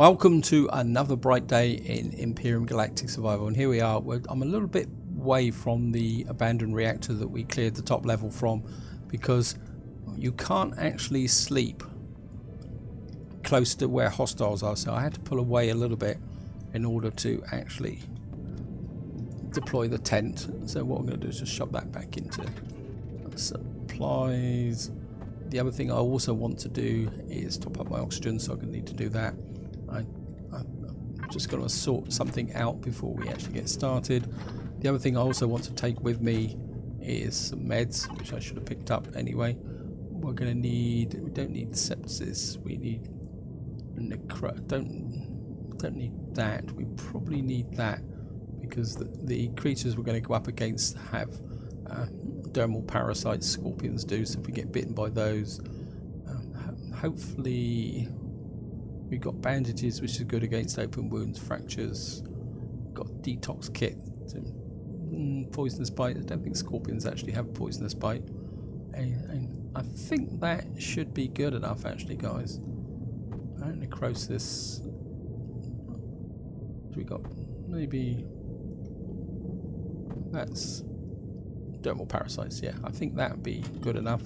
Welcome to another bright day in Empyrion Galactic Survival, and here we are. I'm a little bit away from the abandoned reactor that we cleared the top level from, because you can't actually sleep close to where hostiles are, so I had to pull away a little bit in order to actually deploy the tent. So what I'm going to do is just shove that back into supplies. The other thing I also want to do is top up my oxygen, so I'm going to need to do that. I'm just going to sort something out before we actually get started. The other thing I also want to take with me is some meds, which I should have picked up anyway. We're going to need, we don't need sepsis, we need don't need that. We probably need that because the creatures we're going to go up against have dermal parasites, scorpions do, so if we get bitten by those, hopefully we've got bandages, which is good against open wounds, fractures. We've got detox kit, poisonous bite. I don't think scorpions actually have poisonous bite, and I think that should be good enough actually, guys. Necrosis. We got maybe that's dermal parasites. Yeah, I think that would be good enough.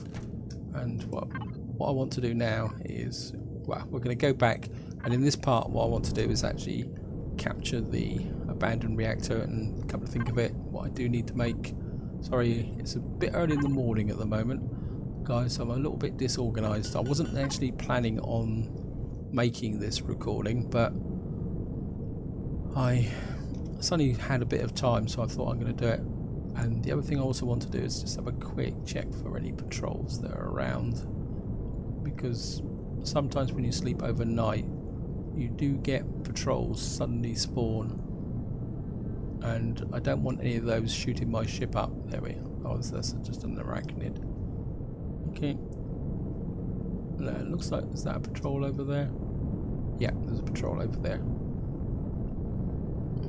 And what I want to do now is, well, we're going to go back, and in this part what I want to do is actually capture the abandoned reactor. And come to think of it, what I do need to make, sorry, it's a bit early in the morning at the moment, guys, so I'm a little bit disorganized. I wasn't actually planning on making this recording, but I suddenly had a bit of time, so I thought I'm going to do it. And the other thing I also want to do is just have a quick check for any patrols that are around, because sometimes when you sleep overnight you do get patrols suddenly spawn, and I don't want any of those shooting my ship up. There we go. Oh, that's just an arachnid. Okay. No, it looks like, is that a patrol over there? Yeah, there's a patrol over there.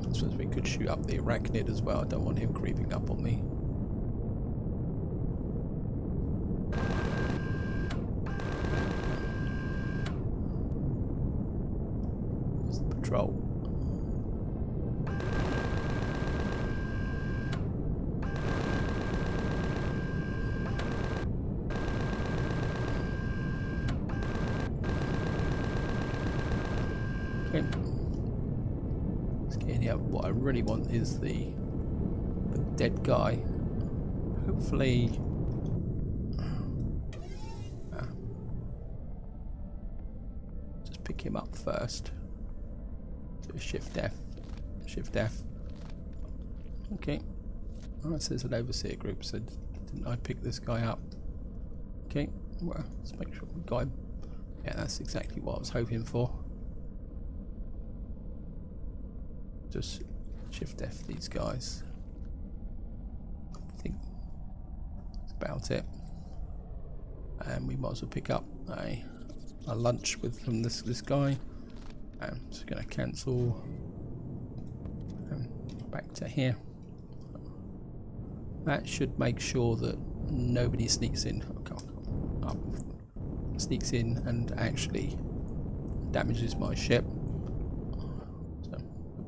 I suppose we could shoot up the arachnid as well. I don't want him creeping up on me. There's the patrol. Okay. Yeah, what I really want is the dead guy. Hopefully, just pick him up first. Do shift F, shift F. Okay. Oh, it says an overseer group, so didn't I pick this guy up? Okay. Well, let's make sure we got him. Yeah, that's exactly what I was hoping for. Just shift F these guys. I think that's about it. And we might as well pick up a lunch from this guy. I'm just going to cancel back to here. That should make sure that nobody sneaks in. Sneaks in and actually damages my ship.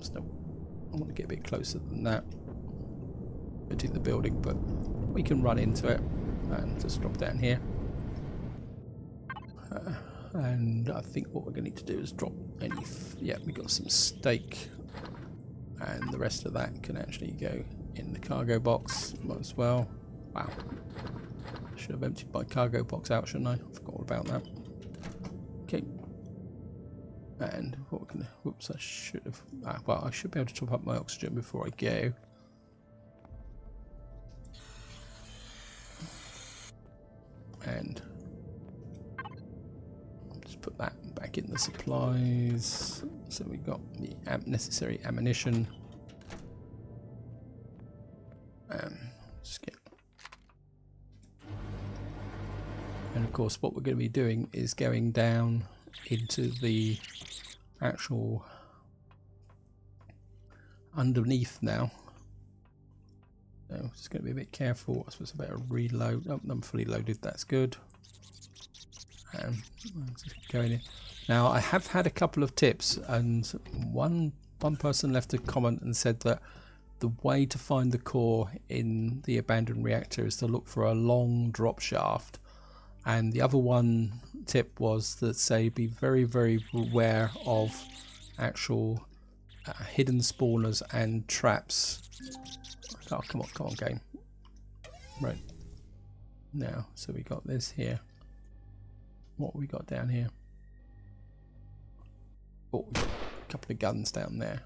So I want to get a bit closer than that into the building, but we can run into it and just drop down here. And I think what we're going to need to do is drop any. Yeah, we got some steak, and the rest of that can actually go in the cargo box as well. Wow, should have emptied my cargo box out, shouldn't I? I forgot all about that. Okay. And what we're gonna, whoops, I should have, well, I should be able to top up my oxygen before I go. And just put that back in the supplies. So we've got the necessary ammunition. Just get. And of course, what we're going to be doing is going down into the actual underneath now. So just going to be a bit careful. I suppose I better reload. Oh, I'm fully loaded. That's good. Just going in. Now I have had a couple of tips, and one person left a comment and said that the way to find the core in the abandoned reactor is to look for a long drop shaft, and the other one tip was that say be very aware of actual hidden spawners and traps. Oh, come on game. Right now, so we got this here. What we got down here? Oh, we got a couple of guns down there,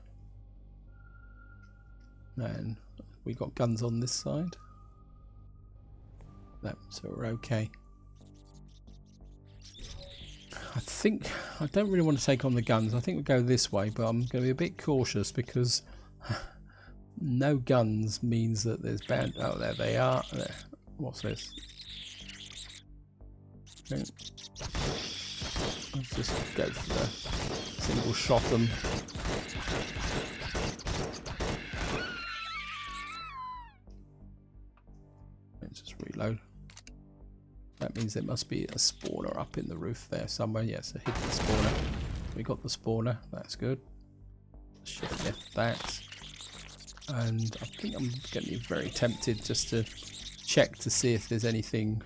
and we got guns on this side. No, so we're okay. I don't really want to take on the guns. I think we'll go this way, but I'm going to be a bit cautious because no guns means that there's bound. Oh, there they are. There. What's this? Okay. Let's just go for the single shot them. Let's just reload. That means there must be a spawner up in the roof there somewhere. Yes, a hidden spawner. We got the spawner. That's good. Shift left that. And I think I'm getting very tempted just to check to see if there's anything.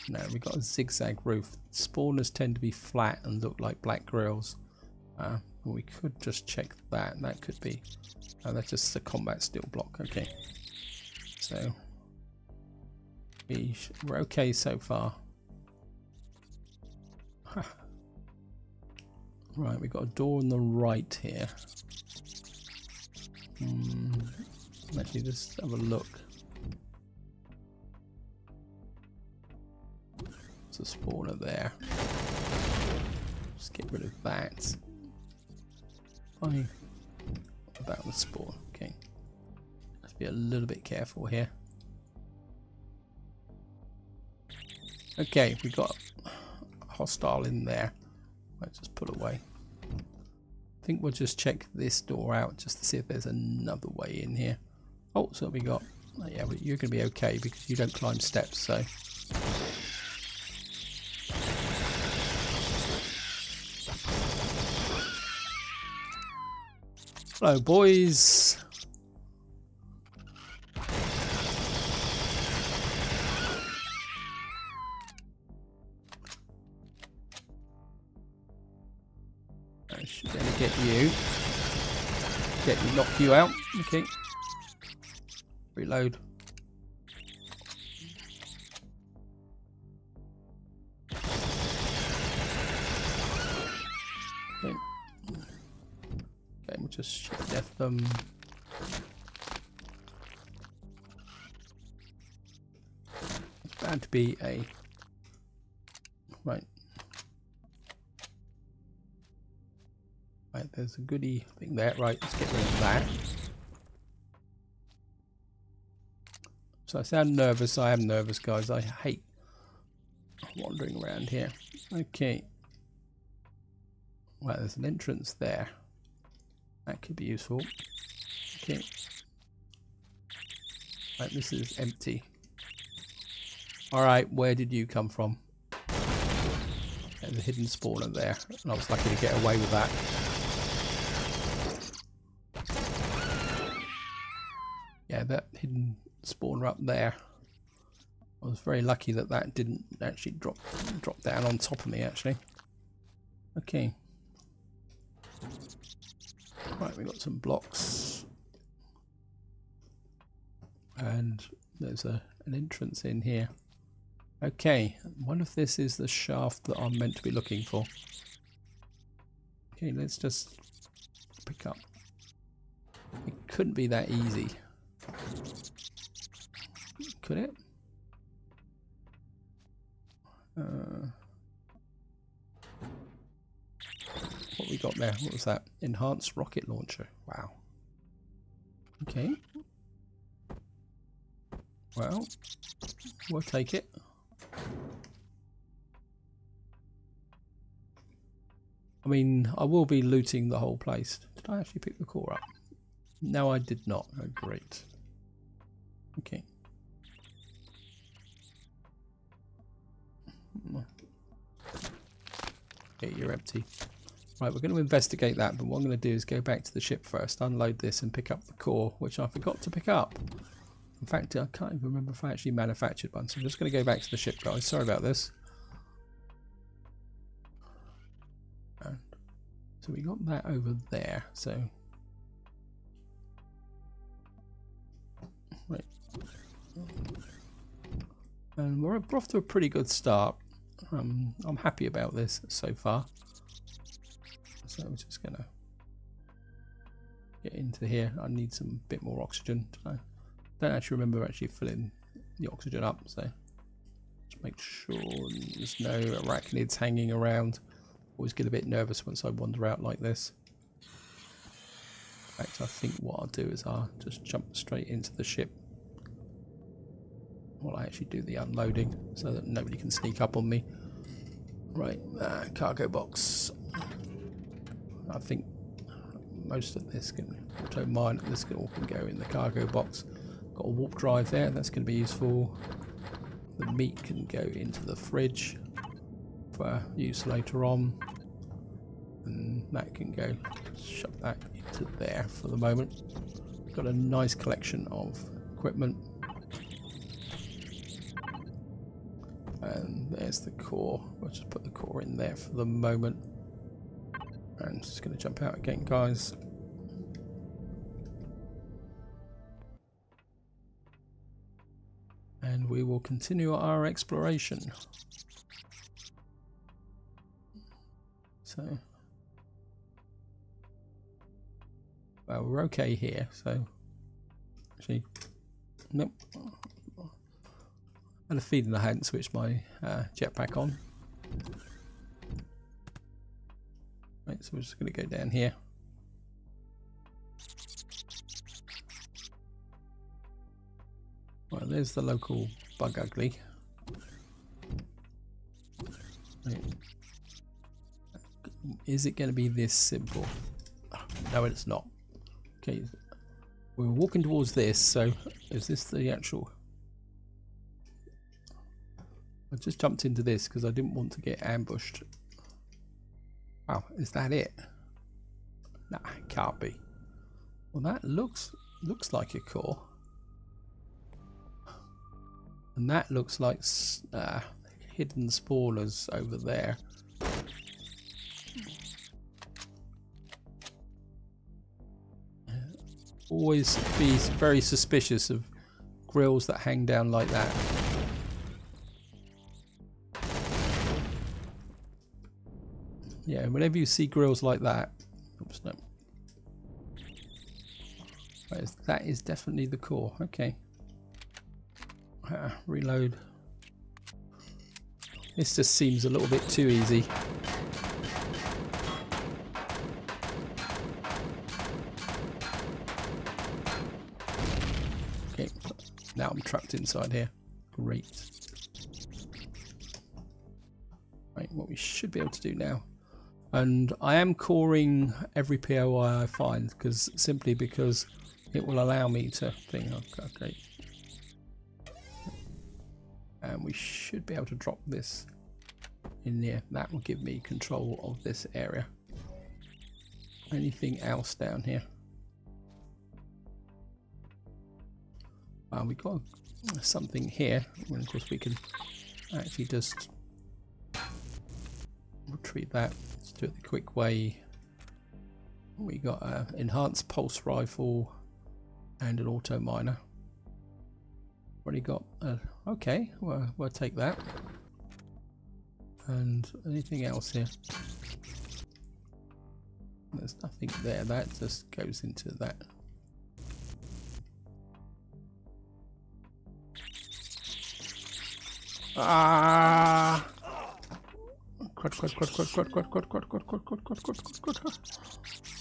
No, we got a zigzag roof. Spawners tend to be flat and look like black grills. We could just check that. That could be. Oh, that's just a combat steel block. Okay. So we're okay so far. Right, we got a door on the right here. Actually, just have a look. There's a spawner there. Just get rid of that. Fine. About the spawn. Okay. Let's be a little bit careful here. Okay, we got a hostile in there. Let's just put away. I think we'll just check this door out just to see if there's another way in here. Oh, so we got. Oh, yeah, but you're going to be okay because you don't climb steps, so. Hello, boys. I should be able to get you. Knock you out. Okay. Reload. Okay. Okay, we'll just shift left them. It's bound to be a right. Right, there's a goodie thing there. Right, let's get rid of that. So I sound nervous. I am nervous, guys. I hate wandering around here. Okay. Right, there's an entrance there. That could be useful. Okay. Right, this is empty. Alright, where did you come from? There's a hidden spawner there, and I was lucky to get away with that. Yeah, that hidden spawner up there. I was very lucky that that didn't actually drop down on top of me, actually. Okay. Right, we got some blocks. And there's an entrance in here. Okay, I wonder if this is the shaft that I'm meant to be looking for. Okay, let's just pick up. It couldn't be that easy. Could it? What we got there? What was that? Enhanced rocket launcher. Wow. Okay. Well, we'll take it. I mean, I will be looting the whole place. Did I actually pick the core up? No, I did not. Oh, great. Okay. Okay, you're empty. Right, we're going to investigate that, but what I'm going to do is go back to the ship first, unload this and pick up the core, which I forgot to pick up. In fact, I can't even remember if I actually manufactured one, so I'm just going to go back to the ship, guys. Sorry about this. And so we got that over there, so... Right. And we're off to a pretty good start. I'm happy about this so far. So I'm just going to get into here. I need some bit more oxygen. I don't actually remember actually filling the oxygen up, so just make sure there's no arachnids hanging around. Always get a bit nervous once I wander out like this. In fact, I think what I'll do is I'll just jump straight into the ship while I actually do the unloading so that nobody can sneak up on me. Right, cargo box. I think most of this can auto mine. This all can go in the cargo box. Got a warp drive there. That's going to be useful. The meat can go into the fridge for use later on, and that can go. Shove that into there for the moment. Got a nice collection of equipment, and there's the core. We'll just put the core in there for the moment. And just going to jump out again, guys. And we will continue our exploration. So, well, we're okay here. So, actually, nope. I had a feeling I hadn't switched my jetpack on. Right, so we're just going to go down here. Well, there's the local bug ugly. Right. Is it going to be this simple? No, it's not. Okay, we're walking towards this, so is this the actual... I just jumped into this because I didn't want to get ambushed. Wow, is that it? Nah, it can't be. Well, that looks like a core. And that looks like hidden spawners over there. Always be very suspicious of grills that hang down like that. Yeah, whenever you see grills like that, oops, no. That is definitely the core. Okay. Reload. This just seems a little bit too easy. Okay, now I'm trapped inside here. Great. Right, what we should be able to do now. And I am coring every POI I find, simply because it will allow me to think, okay. And we should be able to drop this in there. That will give me control of this area. Anything else down here? We got something here. And of course we can actually just retrieve that. Let's do it the quick way. We got an enhanced pulse rifle and an auto miner. Already got okay, well, we'll take that. And anything else here? There's nothing there. That just goes into that. Ah!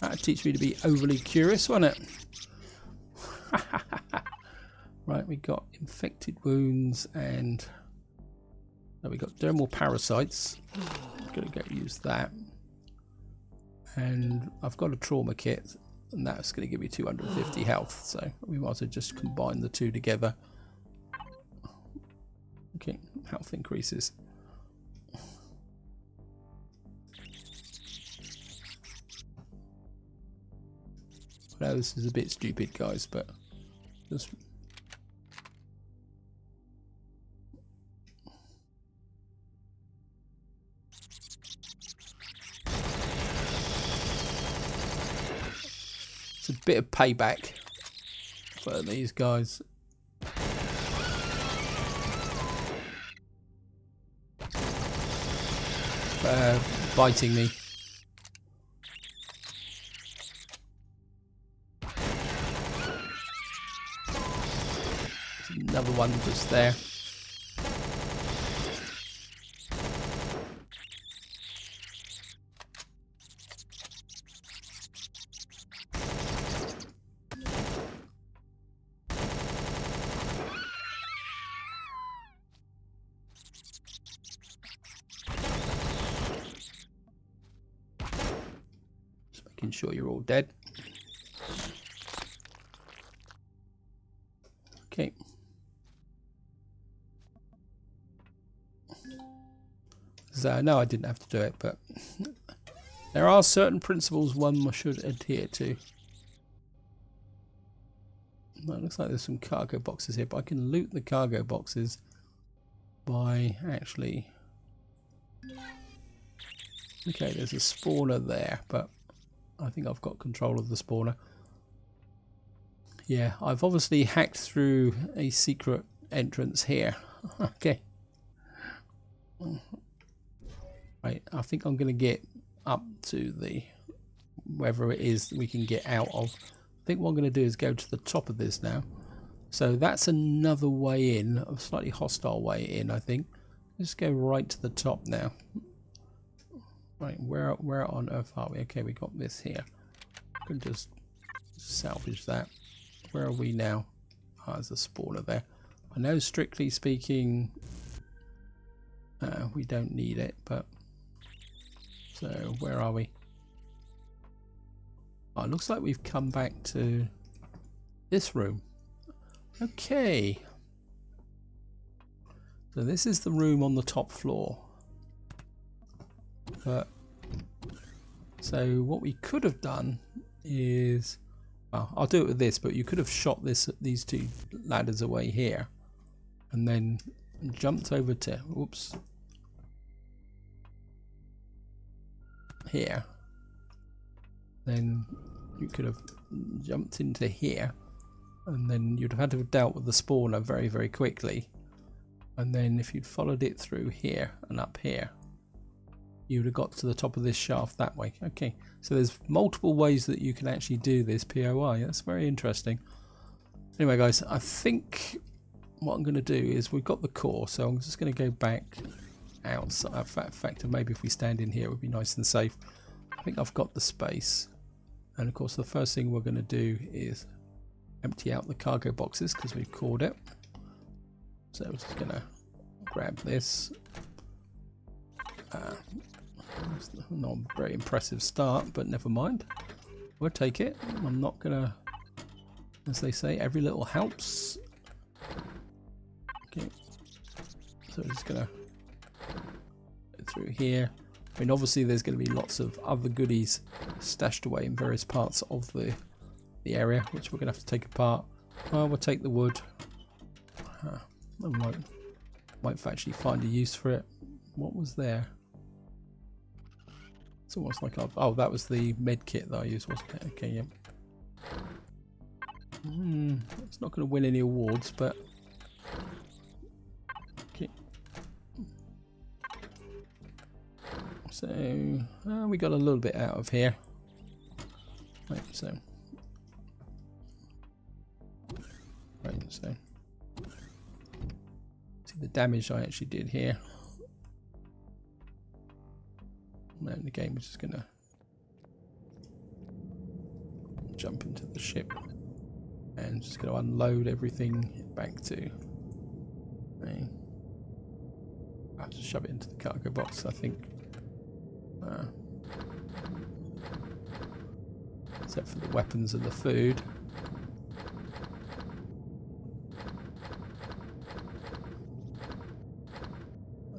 That'd teach me to be overly curious, won't it? Right, we got infected wounds and we got dermal parasites. I'm gonna go use that. And I've got a trauma kit, and that's gonna give me 250 health, so we might as well just combine the two together. Okay, health increases. I know this is a bit stupid, guys, but just... It's a bit of payback for these guys. Biting me. There's another one just there. Making sure you're all dead. Okay. So no, I didn't have to do it, but there are certain principles one should adhere to. Well, it looks like there's some cargo boxes here, but I can loot the cargo boxes by actually... Okay, there's a spawner there, but I think I've got control of the spawner. Yeah, I've obviously hacked through a secret entrance here. Okay. Right, I think I'm going to get up to the... wherever it is that we can get out of. I think what I'm going to do is go to the top of this now. So that's another way in, a slightly hostile way in, I think. Let's go right to the top now. Right, where on earth are we? Okay, we got this here. I can just salvage that. Where are we now? Ah, there's a spawner there. I know, strictly speaking, we don't need it, but... So, where are we? Oh, it looks like we've come back to this room. Okay. So this is the room on the top floor. But so what we could have done is, well, I'll do it with this, but you could have shot these two ladders away here and then jumped over to, oops, here. Then you could have jumped into here, and then you'd have had to have dealt with the spawner very, very quickly. And then if you'd followed it through here and up here, you would have got to the top of this shaft that way. Okay, so there's multiple ways that you can actually do this POI. That's very interesting. Anyway, guys, I think what I'm going to do is we've got the core, so I'm just going to go back outside. In fact, maybe if we stand in here, it would be nice and safe. I think I've got the space. And of course, the first thing we're going to do is empty out the cargo boxes because we've cored it. So we're just going to grab this. Not a very impressive start, but never mind. We'll take it. I'm not going to, as they say, every little helps. Okay. So we're just going to go through here. I mean, obviously there's going to be lots of other goodies stashed away in various parts of the area, which we're going to have to take apart. Well, we'll take the wood. I might actually find a use for it. What was there? It's almost like I've... Oh, that was the med kit that I used, wasn't it? Okay, yeah. It's not going to win any awards, but... Okay. So, we got a little bit out of here. Right, so... See the damage I actually did here. And the game is just going to jump into the ship and just going to unload everything back to... I'll have to shove it into the cargo box, I think. Except for the weapons and the food.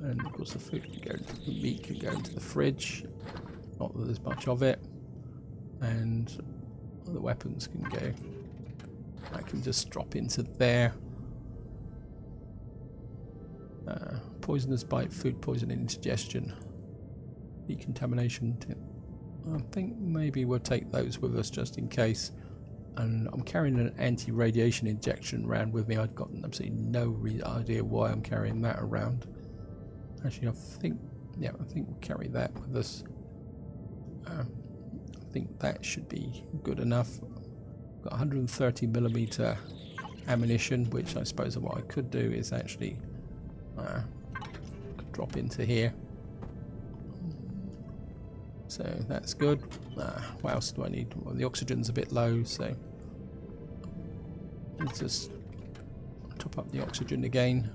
And of course the food can go into the meat, can go into the fridge. Not that there's much of it. And the weapons can go. I can just drop into there. Poisonous bite, food poisoning, indigestion, decontamination. I think maybe we'll take those with us just in case. And I'm carrying an anti-radiation injection around with me. I've got absolutely no idea why I'm carrying that around. Actually, I think we'll carry that with us. I think that should be good enough. Got 130mm ammunition, which I suppose what I could do is actually drop into here. So that's good. What else do I need? Well, the oxygen's a bit low, so let's just top up the oxygen again.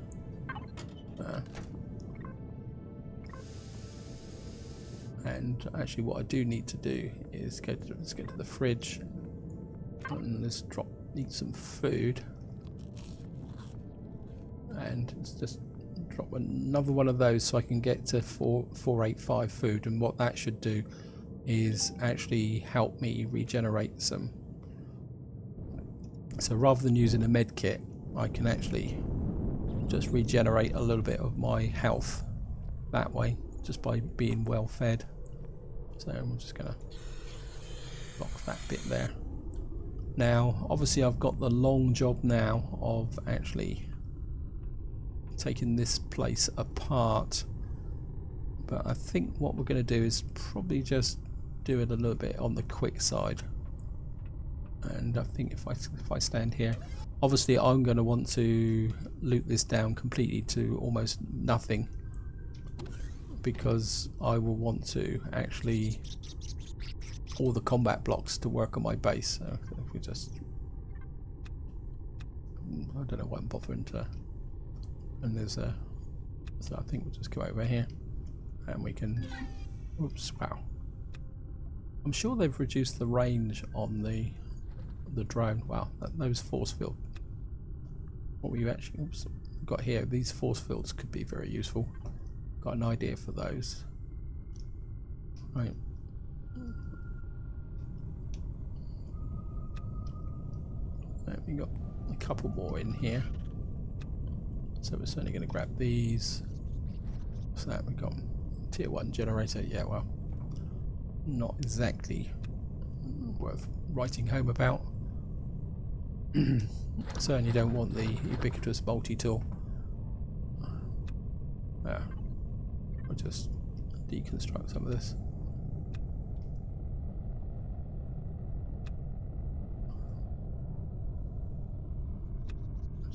And actually what I do need to do is let's go to the fridge and let's need some food, and let's just drop another one of those so I can get to 485 food. And what that should do is actually help me regenerate some. So rather than using a med kit, I can actually just regenerate a little bit of my health that way, just by being well fed. So I'm just gonna lock that bit there. Now obviously I've got the long job now of actually taking this place apart, but I think what we're going to do is probably just do it a little bit on the quick side. And I think if I stand here, obviously I'm going to want to loot this down completely to almost nothing, because I will want to actually all the combat blocks to work on my base. So if we just, I don't know why I'm bothering to. And there's a, so I think we'll just go over here and we can, oops, wow. I'm sure they've reduced the range on the drone. Wow, those force field. What we actually got here, these force fields could be very useful. Got an idea for those. Right. We got a couple more in here. So we're certainly going to grab these. What's that? We've got tier 1 generator. Yeah, well, not exactly worth writing home about. Certainly don't want the ubiquitous multi-tool. I'll just deconstruct some of this.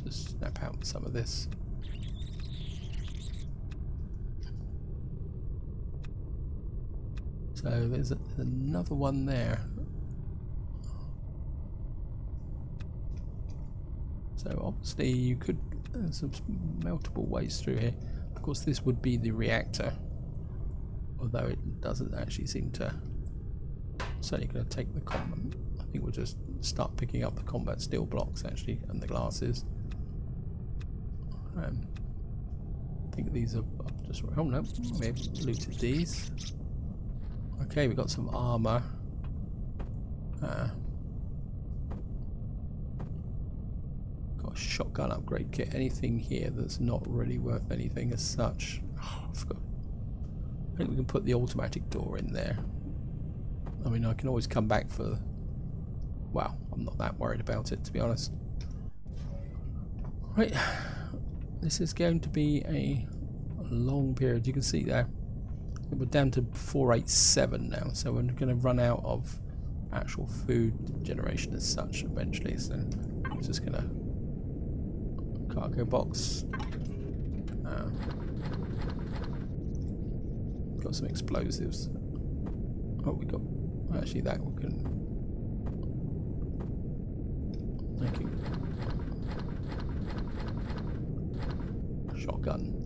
Just snap out some of this. So there's another one there. So obviously you could, there's some multiple ways through here. Of course this would be the reactor, although it doesn't actually seem to. Certainly going to take the combat. I think we'll just start picking up the combat steel blocks actually, and the glasses. I think these are just, oh no, we've looted these. Okay, we got some armor. Got a shotgun upgrade kit. Anything here that's not really worth anything as such? Oh, I forgot. I think we can put the automatic door in there. I mean, I can always come back for. Well, I'm not that worried about it, to be honest. Right. This is going to be a long period. You can see there we're down to 487 now, so we're going to run out of actual food generation as such eventually. So it's just going to cargo box. Got some explosives. Oh, we got actually that we can make it. Shotgun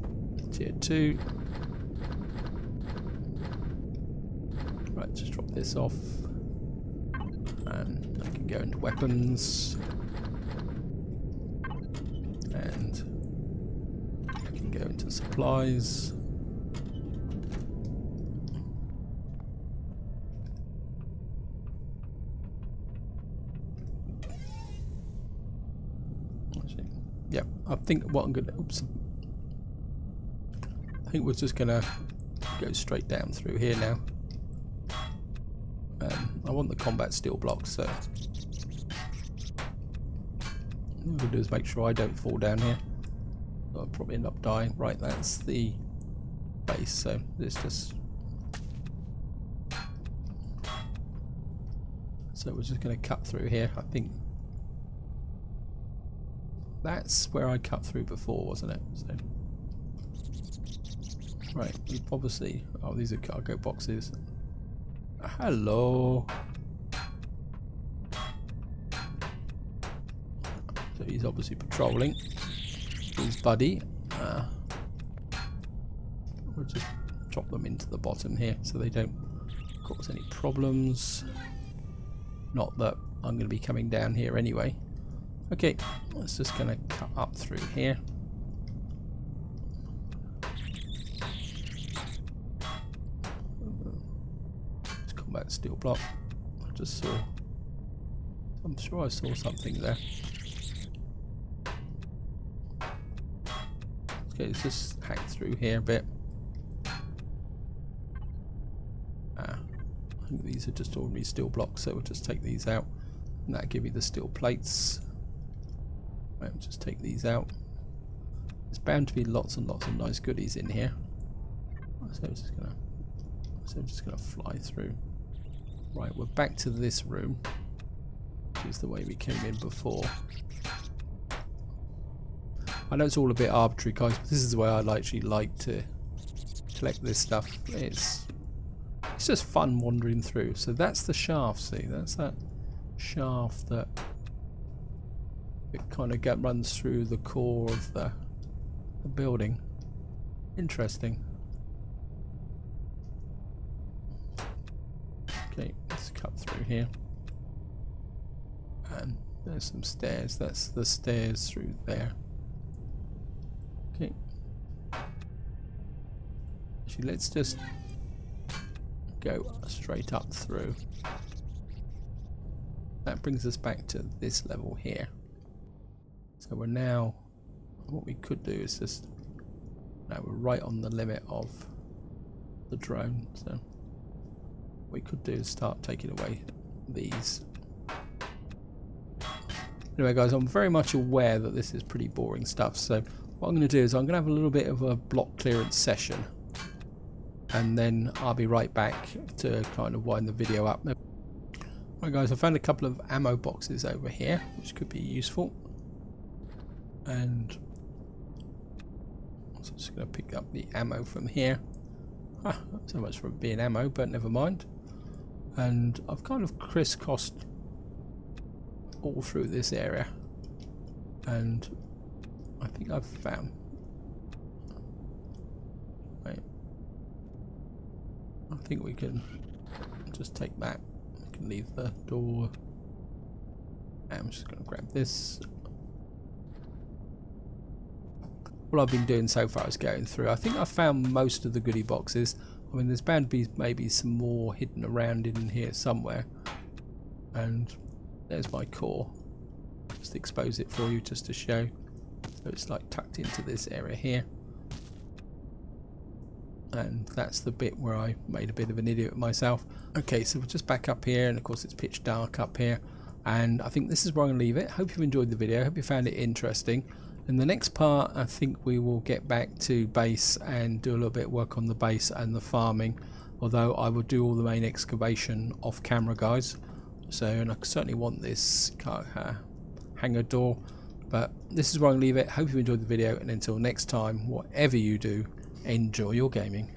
tier 2. Right, just drop this off and I can go into weapons, and I can go into supplies. Yep, I think what I'm gonna, oops, I think we're just gonna go straight down through here now. I want the combat steel blocks, so what I'm gonna do is make sure I don't fall down here. I'll probably end up dying. Right, that's the base, so let's just, so we're just gonna cut through here. I think that's where I cut through before, wasn't it? So, right, obviously, oh, these are cargo boxes. Hello. So he's obviously patrolling. His buddy. We'll just drop them into the bottom here so they don't cause any problems. Not that I'm going to be coming down here anyway. Okay, it's just going to cut up through here. Let's combat steel block. I just saw, I'm sure I saw something there. Okay, let's just hack through here a bit. I think these are just ordinary steel blocks, so we'll just take these out, and that'll give you the steel plates. Right, we'll just take these out. There's bound to be lots and lots of nice goodies in here. So I'm just gonna fly through. Right, we're back to this room, which is the way we came in before. I know it's all a bit arbitrary, guys, but this is the way I actually like to collect this stuff. It's just fun wandering through. So that's the shaft, see, that's that shaft that it kind of runs through the core of the building. Interesting. Okay, let's cut through here. And there's some stairs. That's the stairs through there. Okay. Actually, let's just go straight up through. That brings us back to this level here. So we're now, what we could do is just, now we're right on the limit of the drone, so what we could do is start taking away these. Anyway guys, I'm very much aware that this is pretty boring stuff, so what I'm going to do is I'm going to have a little bit of a block clearance session, and then I'll be right back to kind of wind the video up. Right guys, I found a couple of ammo boxes over here, which could be useful. And so I'm just going to pick up the ammo from here. Not so much for being ammo, but never mind. And I've kind of crisscrossed all through this area, and I think I've found, wait, I think we can just take that. We can leave the door. I'm just going to grab this. What I've been doing so far is going through. I think I've found most of the goodie boxes. I mean, there's bound to be maybe some more hidden around in here somewhere. And there's my core. Just expose it for you just to show. So it's like tucked into this area here. And that's the bit where I made a bit of an idiot of myself. Okay, so we're just back up here, and of course it's pitch dark up here. And I think this is where I'm going to leave it. Hope you've enjoyed the video. Hope you found it interesting. In the next part, I think we will get back to base and do a little bit of work on the base and the farming. Although I will do all the main excavation off camera, guys. So, and I certainly want this hangar door. But this is where I'm going to leave it. Hope you enjoyed the video, and until next time, whatever you do, enjoy your gaming.